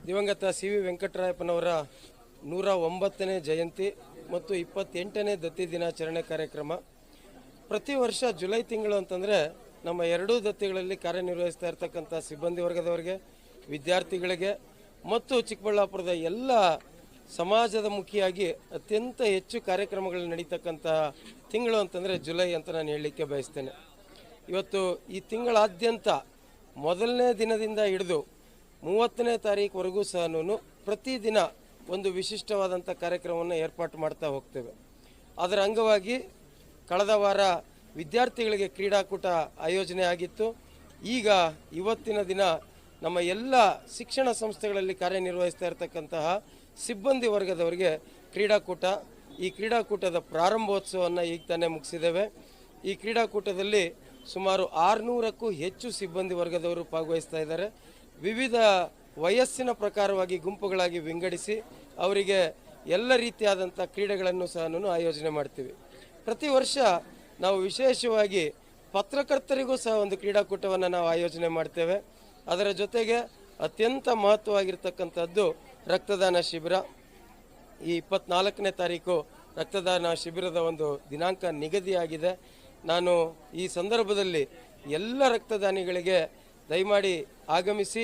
ದಿವಂಗತ C V ವೆಂಕಟರಾಯಪ್ಪನವರ 109ನೇ ಜಯಂತಿ ಮತ್ತು 28ನೇ ದತ್ತಿ ದಿನಾಚರಣೆ ಕಾರ್ಯಕ್ರಮ ಪ್ರತಿ ವರ್ಷ ಜುಲೈ ತಿಂಗಳು ಅಂತಂದರೆ ನಮ್ಮ ಎರಡೂ ದತ್ತಿಗಳಲ್ಲಿ ಕಾರ್ಯನಿರ್ವಹಿಸ್ತಾ ಇರತಕ್ಕಂಥ ಸಿಬ್ಬಂದಿ ವರ್ಗದವರಿಗೆ, ವಿದ್ಯಾರ್ಥಿಗಳಿಗೆ ಮತ್ತು ಚಿಕ್ಕಬಳ್ಳಾಪುರದ ಎಲ್ಲ ಸಮಾಜದ ಮುಖಿಯಾಗಿ ಅತ್ಯಂತ ಹೆಚ್ಚು ಕಾರ್ಯಕ್ರಮಗಳು ನಡೀತಕ್ಕಂಥ ತಿಂಗಳು ಅಂತಂದರೆ ಜುಲೈ ಅಂತ ನಾನು ಹೇಳಲಿಕ್ಕೆ ಬಯಸ್ತೇನೆ. ಇವತ್ತು ಈ ತಿಂಗಳಾದ್ಯಂತ ಮೊದಲನೇ ದಿನದಿಂದ ಹಿಡಿದು 30ನೇ ತಾರೀಕುವರೆಗೂ ಸಹ ಪ್ರತಿದಿನ ಒಂದು ವಿಶಿಷ್ಟವಾದಂಥ ಕಾರ್ಯಕ್ರಮವನ್ನು ಏರ್ಪಾಟು ಮಾಡ್ತಾ ಹೋಗ್ತೇವೆ. ಅದರ ಅಂಗವಾಗಿ ಕಳೆದ ವಾರ ವಿದ್ಯಾರ್ಥಿಗಳಿಗೆ ಕ್ರೀಡಾಕೂಟ ಆಯೋಜನೆ ಆಗಿತ್ತು. ಈಗ ಇವತ್ತಿನ ದಿನ ನಮ್ಮ ಎಲ್ಲ ಶಿಕ್ಷಣ ಸಂಸ್ಥೆಗಳಲ್ಲಿ ಕಾರ್ಯನಿರ್ವಹಿಸ್ತಾ ಇರತಕ್ಕಂತಹ ಸಿಬ್ಬಂದಿ ವರ್ಗದವರಿಗೆ ಕ್ರೀಡಾಕೂಟ, ಈ ಕ್ರೀಡಾಕೂಟದ ಪ್ರಾರಂಭೋತ್ಸವವನ್ನು ಈಗ ತಾನೇ ಮುಗಿಸಿದ್ದೇವೆ. ಈ ಕ್ರೀಡಾಕೂಟದಲ್ಲಿ ಸುಮಾರು 600ಕ್ಕೂ ಹೆಚ್ಚು ಸಿಬ್ಬಂದಿ ವರ್ಗದವರು ಭಾಗವಹಿಸ್ತಾ ಇದ್ದಾರೆ. ವಿವಿಧ ವಯಸ್ಸಿನ ಪ್ರಕಾರವಾಗಿ ಗುಂಪುಗಳಾಗಿ ವಿಂಗಡಿಸಿ ಅವರಿಗೆ ಎಲ್ಲ ರೀತಿಯಾದಂಥ ಕ್ರೀಡೆಗಳನ್ನು ಸಹ ಆಯೋಜನೆ ಮಾಡ್ತೀವಿ. ಪ್ರತಿ ವರ್ಷ ನಾವು ವಿಶೇಷವಾಗಿ ಪತ್ರಕರ್ತರಿಗೂ ಸಹ ಒಂದು ಕ್ರೀಡಾಕೂಟವನ್ನು ನಾವು ಆಯೋಜನೆ ಮಾಡ್ತೇವೆ. ಅದರ ಜೊತೆಗೆ ಅತ್ಯಂತ ಮಹತ್ವವಾಗಿರ್ತಕ್ಕಂಥದ್ದು ರಕ್ತದಾನ ಶಿಬಿರ. ಈ 24ನೇ ತಾರೀಕು ರಕ್ತದಾನ ಶಿಬಿರದ ಒಂದು ದಿನಾಂಕ ನಿಗದಿಯಾಗಿದೆ. ನಾನು ಈ ಸಂದರ್ಭದಲ್ಲಿ ಎಲ್ಲ ರಕ್ತದಾನಿಗಳಿಗೆ ದಯಮಾಡಿ ಆಗಮಿಸಿ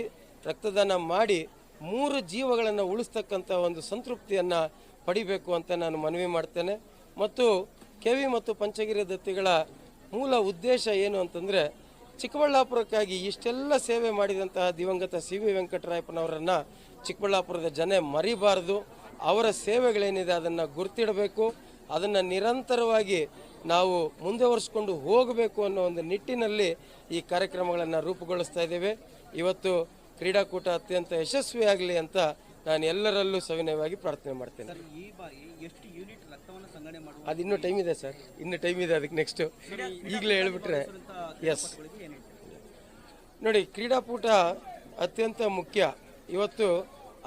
ರಕ್ತದಾನ ಮಾಡಿ 3 ಜೀವಗಳನ್ನು ಉಳಿಸ್ತಕ್ಕಂಥ ಒಂದು ಸಂತೃಪ್ತಿಯನ್ನು ಪಡಿಬೇಕು ಅಂತ ನಾನು ಮನವಿ ಮಾಡ್ತೇನೆ. ಮತ್ತು ಕೆವಿ ಮತ್ತು ಪಂಚಗಿರಿ ದತ್ತಿಗಳ ಮೂಲ ಉದ್ದೇಶ ಏನು ಅಂತಂದರೆ, ಚಿಕ್ಕಬಳ್ಳಾಪುರಕ್ಕಾಗಿ ಇಷ್ಟೆಲ್ಲ ಸೇವೆ ಮಾಡಿದಂತಹ ದಿವಂಗತ ಸಿ ವಿ ವೆಂಕಟರಾಯಪ್ಪನವರನ್ನು ಚಿಕ್ಕಬಳ್ಳಾಪುರದ ಜನ ಮರಿಬಾರದು. ಅವರ ಸೇವೆಗಳೇನಿದೆ ಅದನ್ನು ಗುರ್ತಿಡಬೇಕು, ಅದನ್ನು ನಿರಂತರವಾಗಿ ನಾವು ಮುಂದುವರಿಸ್ಕೊಂಡು ಹೋಗಬೇಕು ಅನ್ನೋ ಒಂದು ನಿಟ್ಟಿನಲ್ಲಿ ಈ ಕಾರ್ಯಕ್ರಮಗಳನ್ನು ರೂಪುಗೊಳಿಸ್ತಾ ಇದ್ದೇವೆ. ಇವತ್ತು ಕ್ರೀಡಾಕೂಟ ಅತ್ಯಂತ ಯಶಸ್ವಿಯಾಗಲಿ ಅಂತ ನಾನು ಎಲ್ಲರಲ್ಲೂ ಸವಿನಯವಾಗಿ ಪ್ರಾರ್ಥನೆ ಮಾಡ್ತೇನೆ. ಅದು ಇನ್ನೂ ಟೈಮ್ ಇದೆ ಸರ್, ಇನ್ನೂ ಟೈಮ್ ಇದೆ. ಅದಕ್ಕೆ ನೆಕ್ಸ್ಟು ಈಗಲೇ ಹೇಳ್ಬಿಟ್ರೆ ಎಸ್ ನೋಡಿ, ಕ್ರೀಡಾಕೂಟ ಅತ್ಯಂತ ಮುಖ್ಯ. ಇವತ್ತು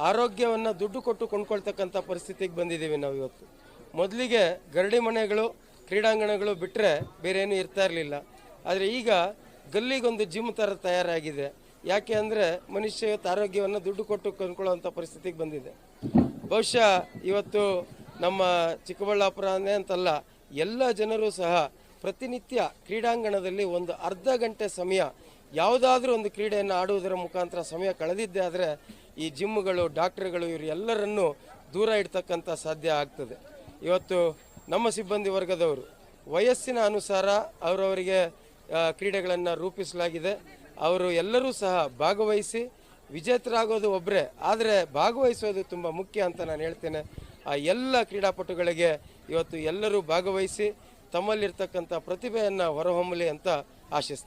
ಆರೋಗ್ಯವನ್ನು ದುಡ್ಡು ಕೊಟ್ಟು ಕೊಂಡ್ಕೊಳ್ತಕ್ಕಂಥ ಪರಿಸ್ಥಿತಿಗೆ ಬಂದಿದ್ದೀವಿ ನಾವು. ಇವತ್ತು ಮೊದಲಿಗೆ ಗರಡಿ ಮನೆಗಳು, ಕ್ರೀಡಾಂಗಣಗಳು ಬಿಟ್ಟರೆ ಬೇರೆ ಏನೂ ಇರ್ತಾ ಇರಲಿಲ್ಲ. ಆದರೆ ಈಗ ಗಲ್ಲಿಗೊಂದು ಜಿಮ್ ಥರ ತಯಾರಾಗಿದೆ. ಯಾಕೆ ಅಂದರೆ ಮನುಷ್ಯ ಇವತ್ತು ಆರೋಗ್ಯವನ್ನು ದುಡ್ಡು ಕೊಟ್ಟು ಕೊಂಡ್ಕೊಳ್ಳೋವಂಥ ಪರಿಸ್ಥಿತಿಗೆ ಬಂದಿದೆ. ಬಹುಶಃ ಇವತ್ತು ನಮ್ಮ ಚಿಕ್ಕಬಳ್ಳಾಪುರನೇ ಅಂತಲ್ಲ, ಎಲ್ಲ ಜನರು ಸಹ ಪ್ರತಿನಿತ್ಯ ಕ್ರೀಡಾಂಗಣದಲ್ಲಿ ಒಂದು ಅರ್ಧ ಗಂಟೆ ಸಮಯ ಯಾವುದಾದ್ರೂ ಒಂದು ಕ್ರೀಡೆಯನ್ನು ಆಡುವುದರ ಮುಖಾಂತರ ಸಮಯ ಕಳೆದಿದ್ದೆ ಆದರೆ ಈ ಜಿಮ್ಗಳು, ಡಾಕ್ಟರ್ಗಳು ಇವರು ಎಲ್ಲರನ್ನೂ ದೂರ ಇಡ್ತಕ್ಕಂಥ ಸಾಧ್ಯ ಆಗ್ತದೆ. ಇವತ್ತು ನಮ್ಮ ಸಿಬ್ಬಂದಿ ವರ್ಗದವರು ವಯಸ್ಸಿನ ಅನುಸಾರ ಅವರವರಿಗೆ ಕ್ರೀಡೆಗಳನ್ನು ರೂಪಿಸಲಾಗಿದೆ. ಅವರು ಎಲ್ಲರೂ ಸಹ ಭಾಗವಹಿಸಿ ವಿಜೇತರಾಗೋದು ಒಬ್ಬರೇ, ಆದರೆ ಭಾಗವಹಿಸೋದು ತುಂಬ ಮುಖ್ಯ ಅಂತ ನಾನು ಹೇಳ್ತೇನೆ. ಆ ಎಲ್ಲ ಕ್ರೀಡಾಪಟುಗಳಿಗೆ ಇವತ್ತು ಎಲ್ಲರೂ ಭಾಗವಹಿಸಿ ತಮ್ಮಲ್ಲಿರ್ತಕ್ಕಂಥ ಪ್ರತಿಭೆಯನ್ನು ಹೊರಹೊಮ್ಮಲಿ ಅಂತ ಆಶಿಸ್ತೇನೆ.